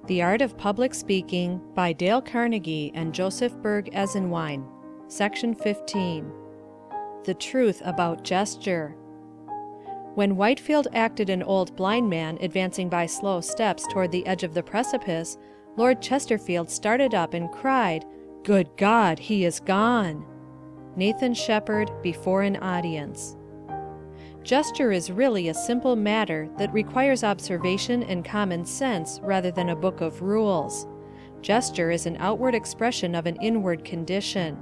The Art of Public Speaking by Dale Carnegie and Joseph Berg Esenwein. Section 15. The Truth About Gesture. When Whitefield acted an old blind man advancing by slow steps toward the edge of the precipice, Lord Chesterfield started up and cried, "Good God, he is gone!" Nathan Shepherd, before an audience. Gesture is really a simple matter that requires observation and common sense rather than a book of rules. Gesture is an outward expression of an inward condition.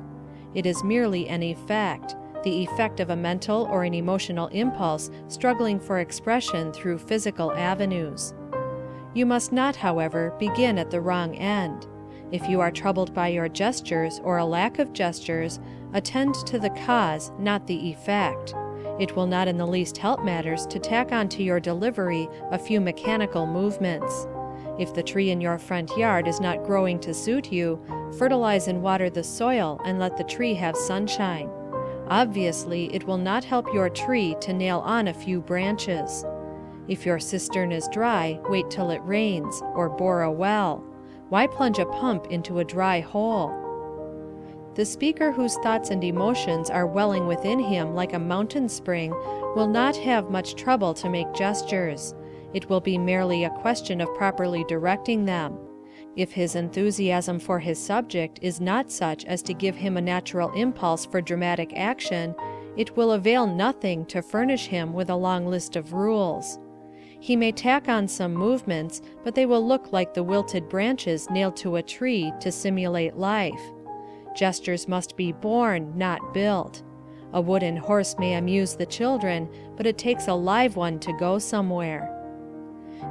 It is merely an effect, the effect of a mental or an emotional impulse struggling for expression through physical avenues. You must not, however, begin at the wrong end. If you are troubled by your gestures or a lack of gestures, attend to the cause, not the effect. It will not in the least help matters to tack on to your delivery a few mechanical movements. If the tree in your front yard is not growing to suit you, fertilize and water the soil and let the tree have sunshine. Obviously, it will not help your tree to nail on a few branches. If your cistern is dry, wait till it rains, or bore a well. Why plunge a pump into a dry hole? The speaker whose thoughts and emotions are welling within him like a mountain spring will not have much trouble to make gestures. It will be merely a question of properly directing them. If his enthusiasm for his subject is not such as to give him a natural impulse for dramatic action, it will avail nothing to furnish him with a long list of rules. He may tack on some movements, but they will look like the wilted branches nailed to a tree to simulate life. Gestures must be born, not built. A wooden horse may amuse the children, but it takes a live one to go somewhere.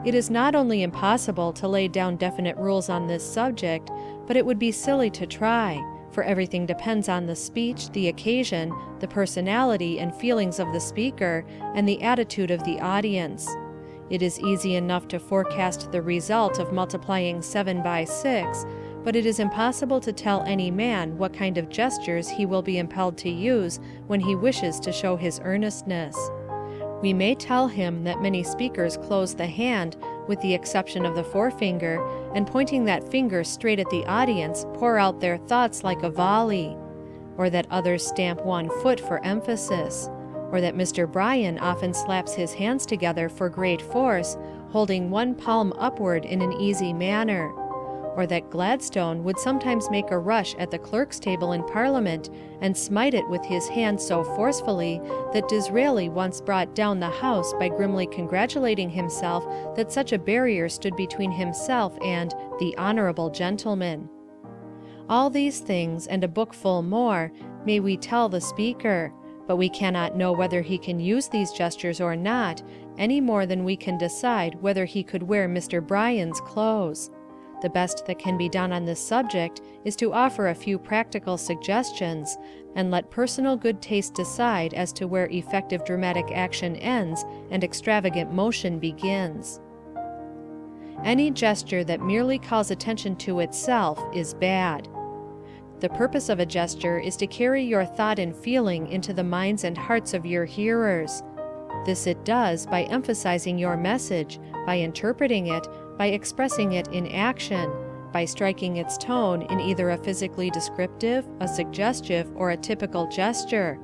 It is not only impossible to lay down definite rules on this subject, but it would be silly to try, for everything depends on the speech, the occasion, the personality and feelings of the speaker, and the attitude of the audience. It is easy enough to forecast the result of multiplying 7 by 6, but it is impossible to tell any man what kind of gestures he will be impelled to use when he wishes to show his earnestness. We may tell him that many speakers close the hand, with the exception of the forefinger, and pointing that finger straight at the audience, pour out their thoughts like a volley, or that others stamp one foot for emphasis, or that Mr. Bryan often slaps his hands together for great force, holding one palm upward in an easy manner, or that Gladstone would sometimes make a rush at the clerk's table in Parliament and smite it with his hand so forcefully that Disraeli once brought down the House by grimly congratulating himself that such a barrier stood between himself and the honourable gentleman. All these things, and a bookful more, may we tell the speaker, but we cannot know whether he can use these gestures or not, any more than we can decide whether he could wear Mr. Bryan's clothes. The best that can be done on this subject is to offer a few practical suggestions, and let personal good taste decide as to where effective dramatic action ends and extravagant motion begins. Any gesture that merely calls attention to itself is bad. The purpose of a gesture is to carry your thought and feeling into the minds and hearts of your hearers. This it does by emphasizing your message, by interpreting it, by expressing it in action, by striking its tone in either a physically descriptive, a suggestive, or a typical gesture.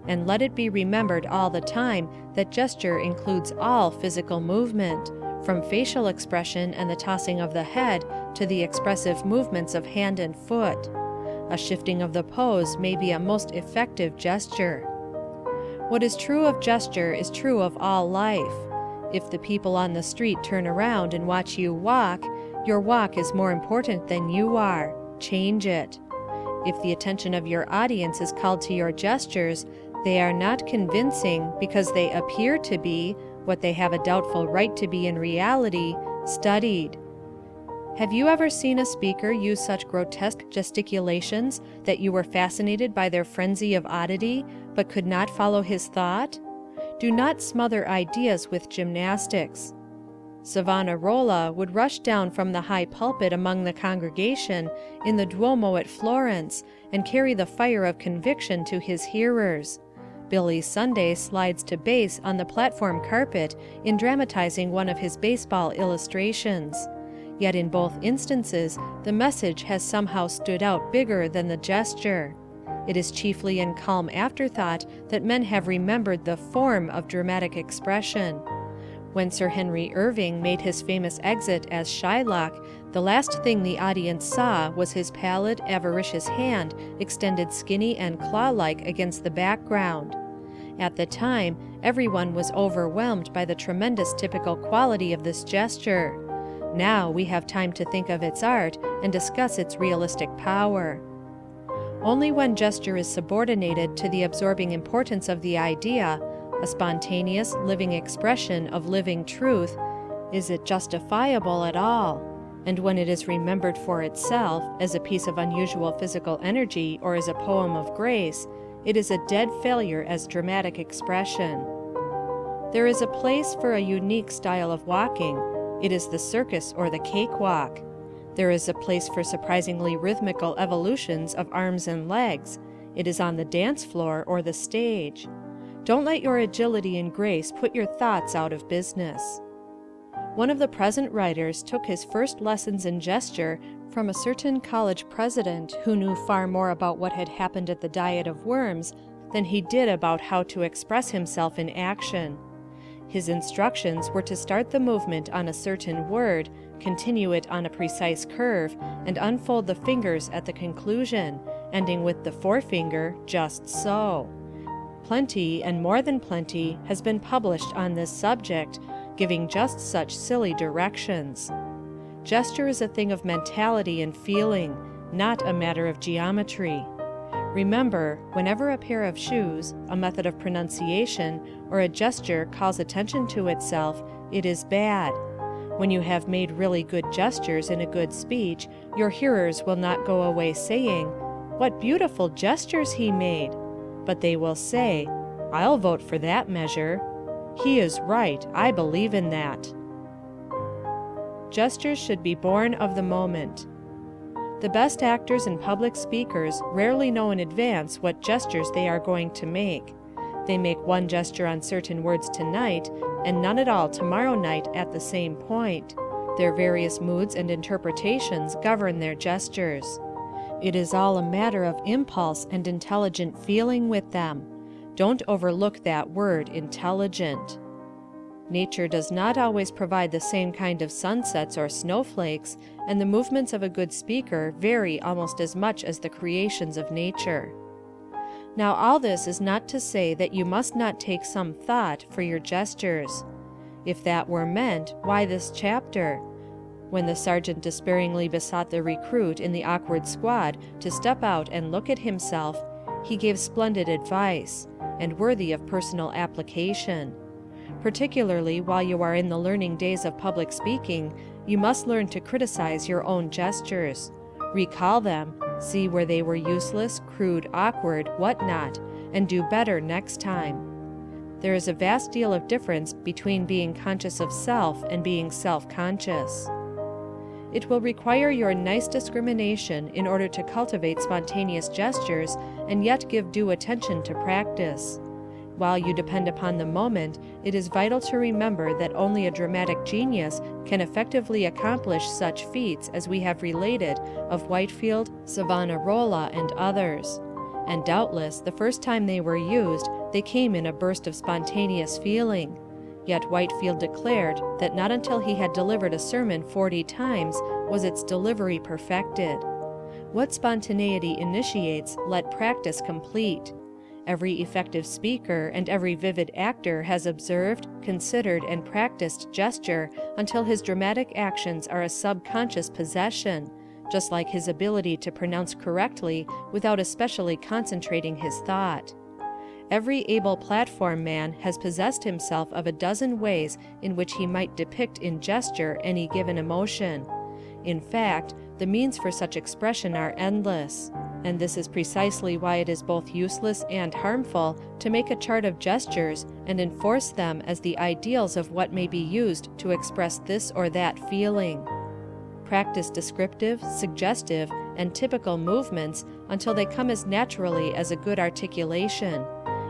And let it be remembered all the time that gesture includes all physical movement, from facial expression and the tossing of the head to the expressive movements of hand and foot. A shifting of the pose may be a most effective gesture. What is true of gesture is true of all life. If the people on the street turn around and watch you walk, your walk is more important than you are. Change it. If the attention of your audience is called to your gestures, they are not convincing because they appear to be, what they have a doubtful right to be in reality, studied. Have you ever seen a speaker use such grotesque gesticulations that you were fascinated by their frenzy of oddity, but could not follow his thought? Do not smother ideas with gymnastics. Savonarola would rush down from the high pulpit among the congregation in the Duomo at Florence and carry the fire of conviction to his hearers. Billy Sunday slides to base on the platform carpet in dramatizing one of his baseball illustrations. Yet in both instances, the message has somehow stood out bigger than the gesture. It is chiefly in calm afterthought that men have remembered the form of dramatic expression. When Sir Henry Irving made his famous exit as Shylock, the last thing the audience saw was his pallid, avaricious hand extended skinny and claw-like against the background. At the time, everyone was overwhelmed by the tremendous typical quality of this gesture. Now we have time to think of its art and discuss its realistic power. Only when gesture is subordinated to the absorbing importance of the idea, a spontaneous, living expression of living truth, is it justifiable at all, and when it is remembered for itself, as a piece of unusual physical energy or as a poem of grace, it is a dead failure as dramatic expression. There is a place for a unique style of walking. It is the circus or the cakewalk. There is a place for surprisingly rhythmical evolutions of arms and legs. It is on the dance floor or the stage. Don't let your agility and grace put your thoughts out of business. One of the present writers took his first lessons in gesture from a certain college president who knew far more about what had happened at the Diet of Worms than he did about how to express himself in action. His instructions were to start the movement on a certain word, continue it on a precise curve, and unfold the fingers at the conclusion, ending with the forefinger, just so. Plenty, and more than plenty, has been published on this subject, giving just such silly directions. Gesture is a thing of mentality and feeling, not a matter of geometry. Remember, whenever a pair of shoes, a method of pronunciation, or a gesture calls attention to itself, it is bad. When you have made really good gestures in a good speech, your hearers will not go away saying, "What beautiful gestures he made!" But they will say, "I'll vote for that measure. He is right, I believe in that." Gestures should be born of the moment. The best actors and public speakers rarely know in advance what gestures they are going to make. They make one gesture on certain words tonight, and none at all tomorrow night at the same point. Their various moods and interpretations govern their gestures. It is all a matter of impulse and intelligent feeling with them. Don't overlook that word, intelligent. Nature does not always provide the same kind of sunsets or snowflakes, and the movements of a good speaker vary almost as much as the creations of nature. Now all this is not to say that you must not take some thought for your gestures. If that were meant, why this chapter? When the sergeant despairingly besought the recruit in the awkward squad to step out and look at himself, he gave splendid advice, and worthy of personal application. Particularly while you are in the learning days of public speaking, you must learn to criticize your own gestures. Recall them, see where they were useless, crude, awkward, whatnot, and do better next time. There is a vast deal of difference between being conscious of self and being self-conscious. It will require your nice discrimination in order to cultivate spontaneous gestures and yet give due attention to practice. While you depend upon the moment, it is vital to remember that only a dramatic genius can effectively accomplish such feats as we have related of Whitefield, Savonarola, and others. And doubtless, the first time they were used, they came in a burst of spontaneous feeling. Yet Whitefield declared that not until he had delivered a sermon 40 times was its delivery perfected. What spontaneity initiates, let practice complete. Every effective speaker and every vivid actor has observed, considered, and practiced gesture until his dramatic actions are a subconscious possession, just like his ability to pronounce correctly without especially concentrating his thought. Every able platform man has possessed himself of a dozen ways in which he might depict in gesture any given emotion. In fact, the means for such expression are endless, and this is precisely why it is both useless and harmful to make a chart of gestures and enforce them as the ideals of what may be used to express this or that feeling. Practice descriptive, suggestive, and typical movements until they come as naturally as a good articulation,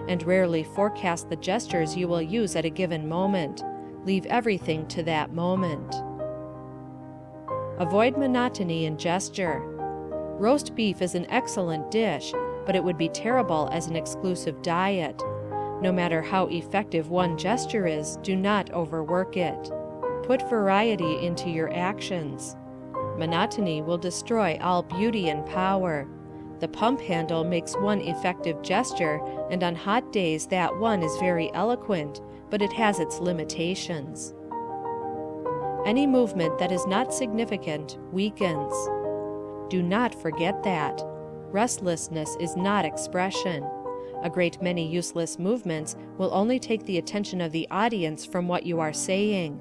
and rarely forecast the gestures you will use at a given moment. Leave everything to that moment. Avoid monotony in gesture. Roast beef is an excellent dish, but it would be terrible as an exclusive diet. No matter how effective one gesture is, do not overwork it. Put variety into your actions. Monotony will destroy all beauty and power. The pump handle makes one effective gesture, and on hot days that one is very eloquent, but it has its limitations. Any movement that is not significant weakens. Do not forget that. Restlessness is not expression. A great many useless movements will only take the attention of the audience from what you are saying.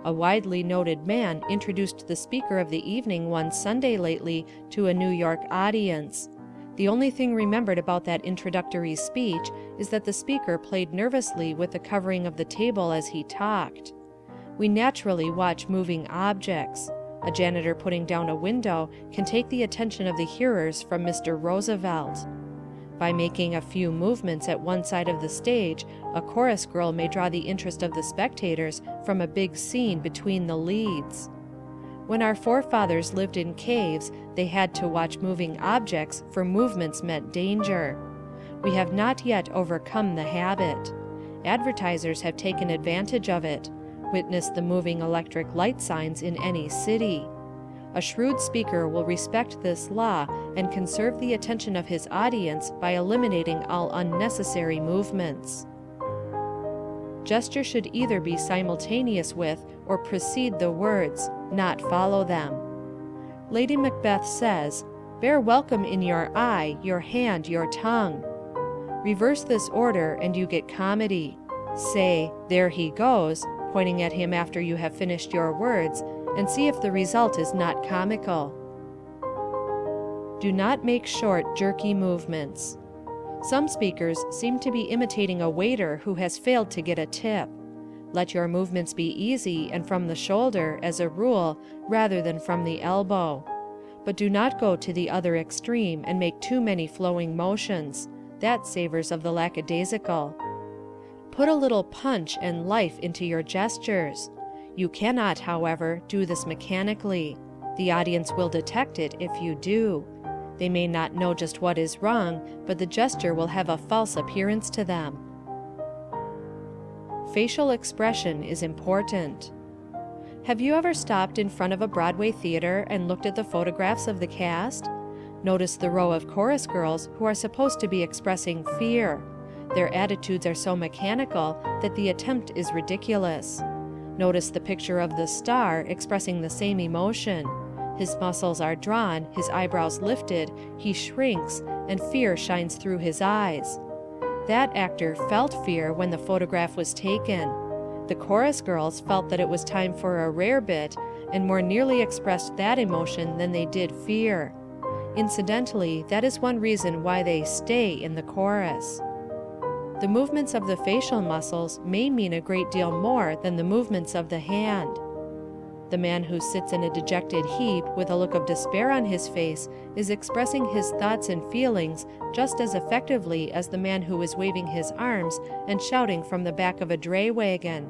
A widely noted man introduced the speaker of the evening one Sunday lately to a New York audience. The only thing remembered about that introductory speech is that the speaker played nervously with the covering of the table as he talked. We naturally watch moving objects. A janitor putting down a window can take the attention of the hearers from Mr. Roosevelt. By making a few movements at one side of the stage, a chorus girl may draw the interest of the spectators from a big scene between the leads. When our forefathers lived in caves, they had to watch moving objects, for movements meant danger. We have not yet overcome the habit. Advertisers have taken advantage of it. Witness the moving electric light signs in any city. A shrewd speaker will respect this law and conserve the attention of his audience by eliminating all unnecessary movements. Gesture should either be simultaneous with or precede the words, not follow them. Lady Macbeth says, "Bear welcome in your eye, your hand, your tongue." Reverse this order and you get comedy. Say, "There he goes," pointing at him after you have finished your words, and see if the result is not comical. Do not make short, jerky movements. Some speakers seem to be imitating a waiter who has failed to get a tip. Let your movements be easy and from the shoulder, as a rule, rather than from the elbow. But do not go to the other extreme and make too many flowing motions. That savors of the lackadaisical. Put a little punch and life into your gestures. You cannot, however, do this mechanically. The audience will detect it if you do. They may not know just what is wrong, but the gesture will have a false appearance to them. Facial expression is important. Have you ever stopped in front of a Broadway theater and looked at the photographs of the cast? Notice the row of chorus girls who are supposed to be expressing fear. Their attitudes are so mechanical that the attempt is ridiculous. Notice the picture of the star expressing the same emotion. His muscles are drawn, his eyebrows lifted, he shrinks, and fear shines through his eyes. That actor felt fear when the photograph was taken. The chorus girls felt that it was time for a rare bit, and more nearly expressed that emotion than they did fear. Incidentally, that is one reason why they stay in the chorus. The movements of the facial muscles may mean a great deal more than the movements of the hand. The man who sits in a dejected heap with a look of despair on his face is expressing his thoughts and feelings just as effectively as the man who is waving his arms and shouting from the back of a dray wagon.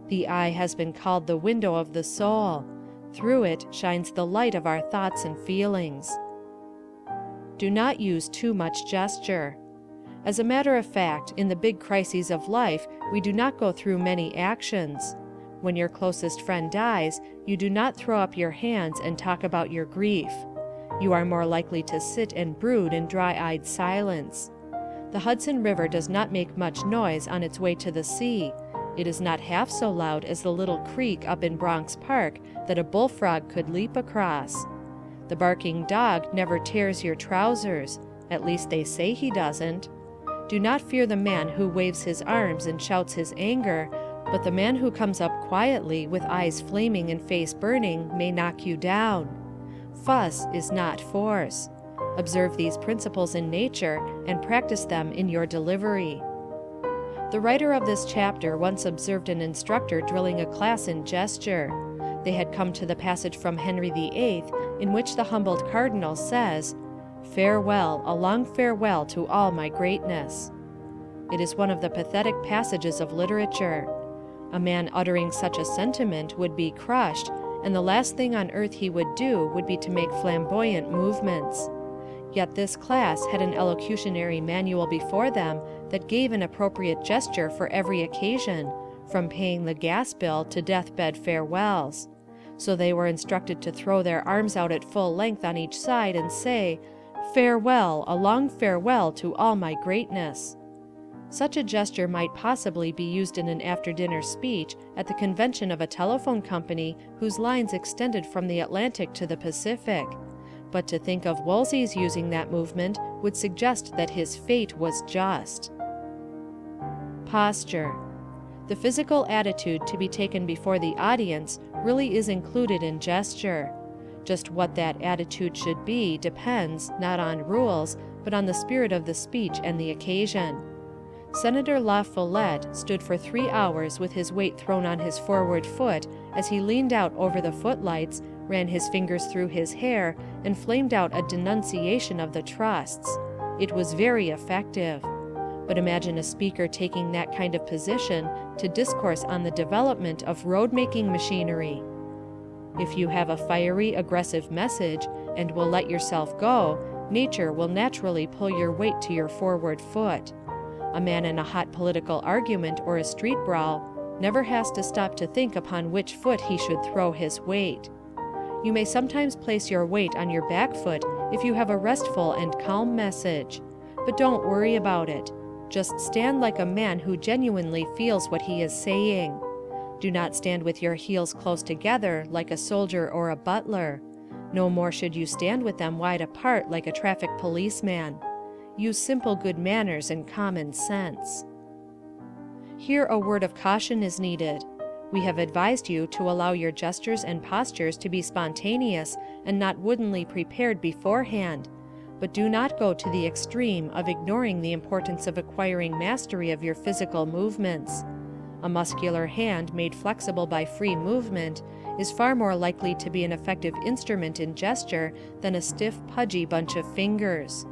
The eye has been called the window of the soul. Through it shines the light of our thoughts and feelings. Do not use too much gesture. As a matter of fact, in the big crises of life, we do not go through many actions. When your closest friend dies, you do not throw up your hands and talk about your grief. You are more likely to sit and brood in dry-eyed silence. The Hudson River does not make much noise on its way to the sea. It is not half so loud as the little creek up in Bronx Park that a bullfrog could leap across. The barking dog never tears your trousers. At least they say he doesn't. Do not fear the man who waves his arms and shouts his anger, but the man who comes up quietly with eyes flaming and face burning may knock you down. Fuss is not force. Observe these principles in nature and practice them in your delivery. The writer of this chapter once observed an instructor drilling a class in gesture. They had come to the passage from Henry VIII in which the humbled cardinal says, "Farewell, a long farewell to all my greatness." It is one of the pathetic passages of literature. A man uttering such a sentiment would be crushed, and the last thing on earth he would do would be to make flamboyant movements. Yet this class had an elocutionary manual before them that gave an appropriate gesture for every occasion, from paying the gas bill to deathbed farewells. So they were instructed to throw their arms out at full length on each side and say, "Farewell, a long farewell to all my greatness." Such a gesture might possibly be used in an after-dinner speech at the convention of a telephone company whose lines extended from the Atlantic to the Pacific. But to think of Wolsey's using that movement would suggest that his fate was just. Posture. The physical attitude to be taken before the audience really is included in gesture. Just what that attitude should be depends, not on rules, but on the spirit of the speech and the occasion. Senator La Follette stood for 3 hours with his weight thrown on his forward foot as he leaned out over the footlights, ran his fingers through his hair, and flamed out a denunciation of the trusts. It was very effective. But imagine a speaker taking that kind of position to discourse on the development of road-making machinery. If you have a fiery, aggressive message and will let yourself go, nature will naturally pull your weight to your forward foot. A man in a hot political argument or a street brawl never has to stop to think upon which foot he should throw his weight. You may sometimes place your weight on your back foot if you have a restful and calm message, but don't worry about it. Just stand like a man who genuinely feels what he is saying. Do not stand with your heels close together like a soldier or a butler. No more should you stand with them wide apart like a traffic policeman. Use simple good manners and common sense. Here a word of caution is needed. We have advised you to allow your gestures and postures to be spontaneous and not woodenly prepared beforehand, but do not go to the extreme of ignoring the importance of acquiring mastery of your physical movements. A muscular hand made flexible by free movement is far more likely to be an effective instrument in gesture than a stiff, pudgy bunch of fingers.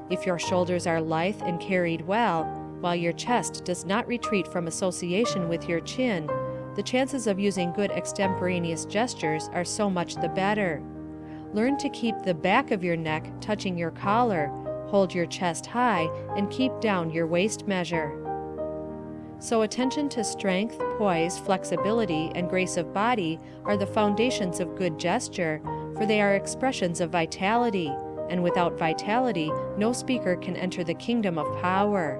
If your shoulders are lithe and carried well, while your chest does not retreat from association with your chin, the chances of using good extemporaneous gestures are so much the better. Learn to keep the back of your neck touching your collar, hold your chest high, and keep down your waist measure. So attention to strength, poise, flexibility, and grace of body are the foundations of good gesture, for they are expressions of vitality, and without vitality, no speaker can enter the kingdom of power.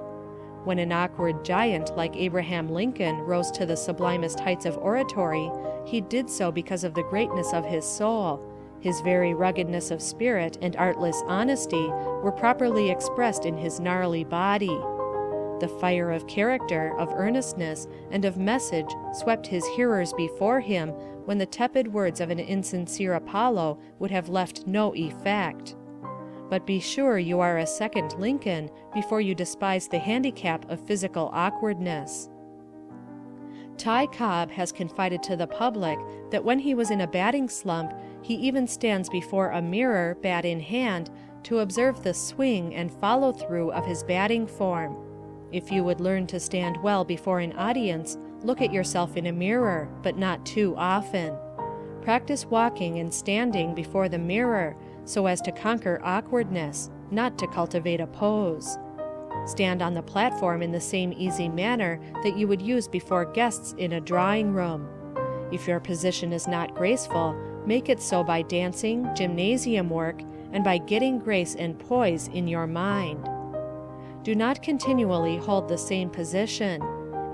When an awkward giant like Abraham Lincoln rose to the sublimest heights of oratory, he did so because of the greatness of his soul. His very ruggedness of spirit and artless honesty were properly expressed in his gnarly body. The fire of character, of earnestness, and of message swept his hearers before him when the tepid words of an insincere Apollo would have left no effect. But be sure you are a second Lincoln before you despise the handicap of physical awkwardness. Ty Cobb has confided to the public that when he was in a batting slump, he even stands before a mirror, bat in hand, to observe the swing and follow-through of his batting form. If you would learn to stand well before an audience, look at yourself in a mirror, but not too often. Practice walking and standing before the mirror so as to conquer awkwardness, not to cultivate a pose. Stand on the platform in the same easy manner that you would use before guests in a drawing room. If your position is not graceful, make it so by dancing, gymnasium work, and by getting grace and poise in your mind. Do not continually hold the same position.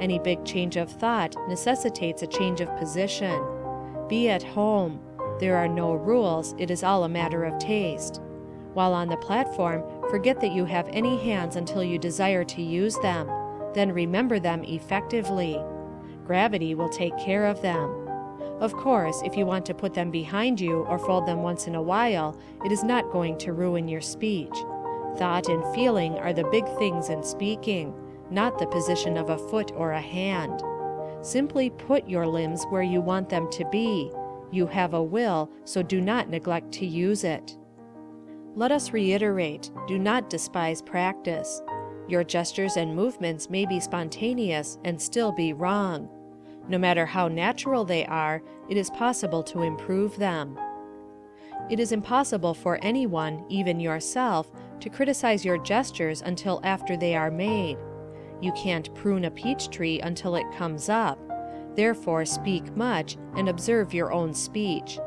Any big change of thought necessitates a change of position. Be at home. There are no rules, it is all a matter of taste. While on the platform, forget that you have any hands until you desire to use them. Then remember them effectively. Gravity will take care of them. Of course, if you want to put them behind you or fold them once in a while, it is not going to ruin your speech. Thought and feeling are the big things in speaking, not the position of a foot or a hand. Simply put your limbs where you want them to be. You have a will, so do not neglect to use it. Let us reiterate, do not despise practice. Your gestures and movements may be spontaneous and still be wrong. No matter how natural they are, it is possible to improve them. It is impossible for anyone, even yourself, to criticize your gestures until after they are made. You can't prune a peach tree until it comes up. Therefore, speak much and observe your own speech.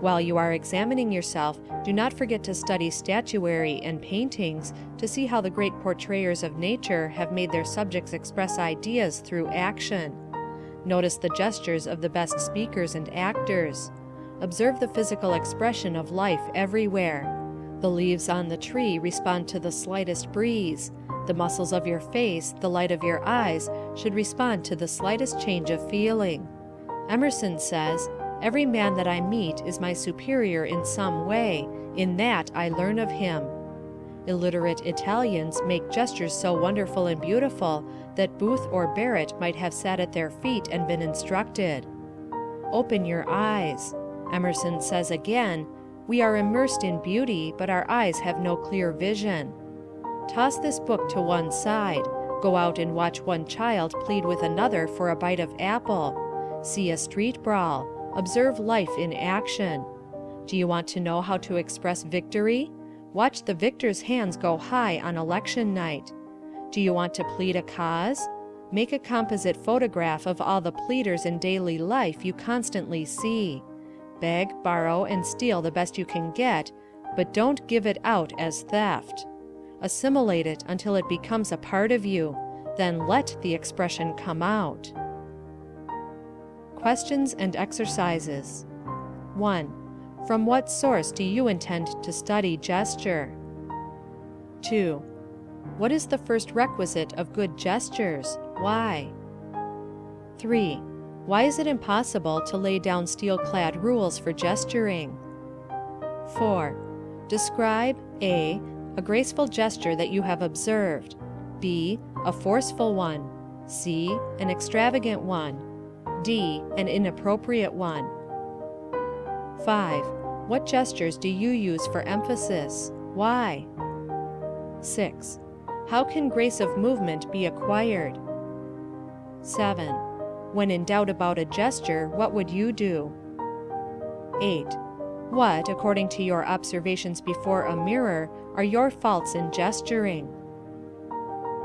While you are examining yourself, do not forget to study statuary and paintings to see how the great portrayers of nature have made their subjects express ideas through action. Notice the gestures of the best speakers and actors. Observe the physical expression of life everywhere. The leaves on the tree respond to the slightest breeze. The muscles of your face, the light of your eyes, should respond to the slightest change of feeling. Emerson says, "Every man that I meet is my superior in some way. In that I learn of him." Illiterate Italians make gestures so wonderful and beautiful that Booth or Barrett might have sat at their feet and been instructed. Open your eyes. Emerson says again, "We are immersed in beauty, but our eyes have no clear vision." Toss this book to one side. Go out and watch one child plead with another for a bite of apple. See a street brawl. Observe life in action. Do you want to know how to express victory? Watch the victor's hands go high on election night. Do you want to plead a cause? Make a composite photograph of all the pleaders in daily life you constantly see. Beg, borrow, and steal the best you can get, but don't give it out as theft. Assimilate it until it becomes a part of you. Then let the expression come out. Questions and exercises. 1. From what source do you intend to study gesture? 2. What is the first requisite of good gestures? Why? 3. Why is it impossible to lay down steel-clad rules for gesturing? 4. Describe A. A graceful gesture that you have observed. B. A forceful one. C. An extravagant one. D. An inappropriate one. 5. What gestures do you use for emphasis? Why? 6. How can grace of movement be acquired? 7. When in doubt about a gesture, what would you do? 8. What, according to your observations before a mirror, are your faults in gesturing?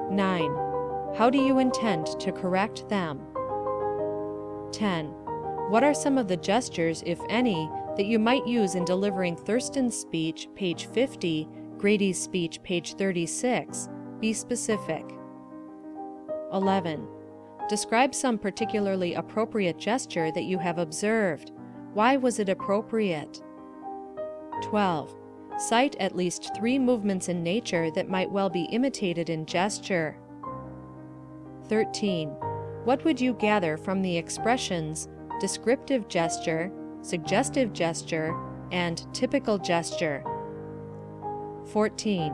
9. How do you intend to correct them? 10. What are some of the gestures, if any, that you might use in delivering Thurston's speech, page 50, Grady's speech, page 36? Be specific. 11. Describe some particularly appropriate gesture that you have observed. Why was it appropriate? 12. Cite at least 3 movements in nature that might well be imitated in gesture. 13. What would you gather from the expressions descriptive gesture, suggestive gesture, and typical gesture? 14.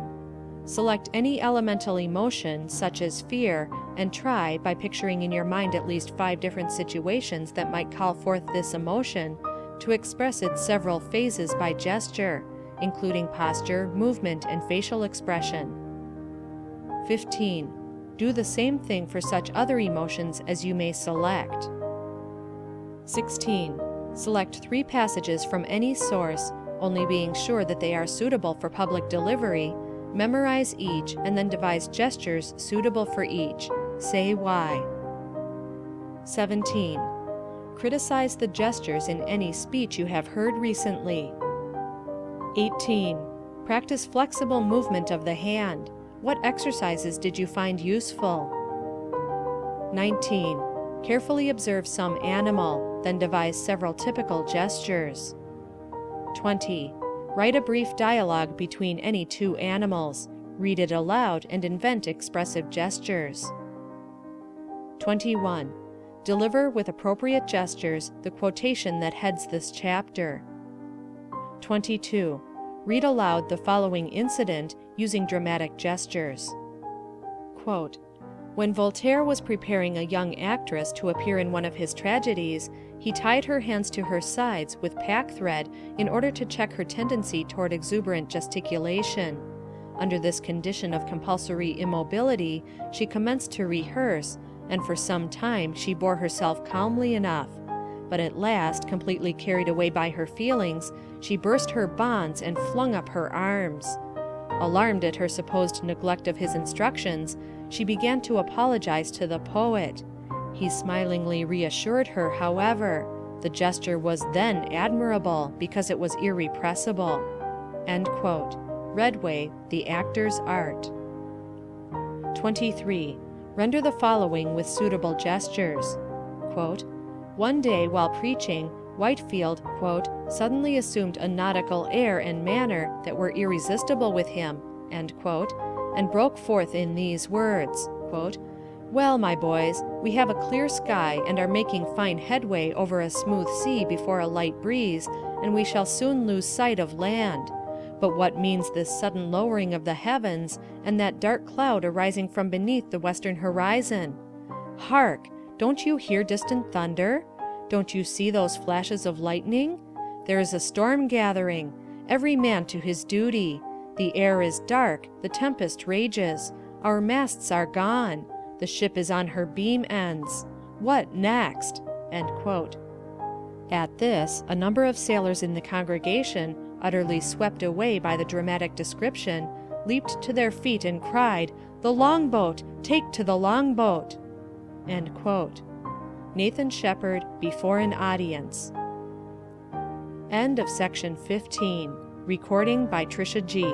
Select any elemental emotion, such as fear, and try, by picturing in your mind at least 5 different situations that might call forth this emotion, to express its several phases by gesture, including posture, movement, and facial expression. 15. Do the same thing for such other emotions as you may select. 16. Select 3 passages from any source, only being sure that they are suitable for public delivery. Memorize each, and then devise gestures suitable for each. Say why. 17. Criticize the gestures in any speech you have heard recently. 18. Practice flexible movement of the hand. What exercises did you find useful? 19. Carefully observe some animal, then devise several typical gestures. 20. Write a brief dialogue between any 2 animals. Read it aloud and invent expressive gestures. 21. Deliver with appropriate gestures the quotation that heads this chapter. 22. Read aloud the following incident using dramatic gestures. Quote, "When Voltaire was preparing a young actress to appear in one of his tragedies, he tied her hands to her sides with pack-thread in order to check her tendency toward exuberant gesticulation. Under this condition of compulsory immobility, she commenced to rehearse, and for some time she bore herself calmly enough. But at last, completely carried away by her feelings, she burst her bonds and flung up her arms. Alarmed at her supposed neglect of his instructions, she began to apologize to the poet. He smilingly reassured her, however. The gesture was then admirable, because it was irrepressible. End quote. Redway, The Actor's Art. 23. Render the following with suitable gestures. Quote, "One day, while preaching, Whitefield, quote, suddenly assumed a nautical air and manner that were irresistible with him," end quote, and broke forth in these words, quote, "Well, my boys, we have a clear sky and are making fine headway over a smooth sea before a light breeze, and we shall soon lose sight of land. But what means this sudden lowering of the heavens, and that dark cloud arising from beneath the western horizon? Hark! Don't you hear distant thunder? Don't you see those flashes of lightning? There is a storm gathering. Every man to his duty. The air is dark, the tempest rages. Our masts are gone. The ship is on her beam ends. What next?" End quote. At this, a number of sailors in the congregation, utterly swept away by the dramatic description, leaped to their feet and cried, "The longboat! Take to the longboat!" End quote. Nathan Shepard, Before an Audience. End of section 15. Recording by Trisha G.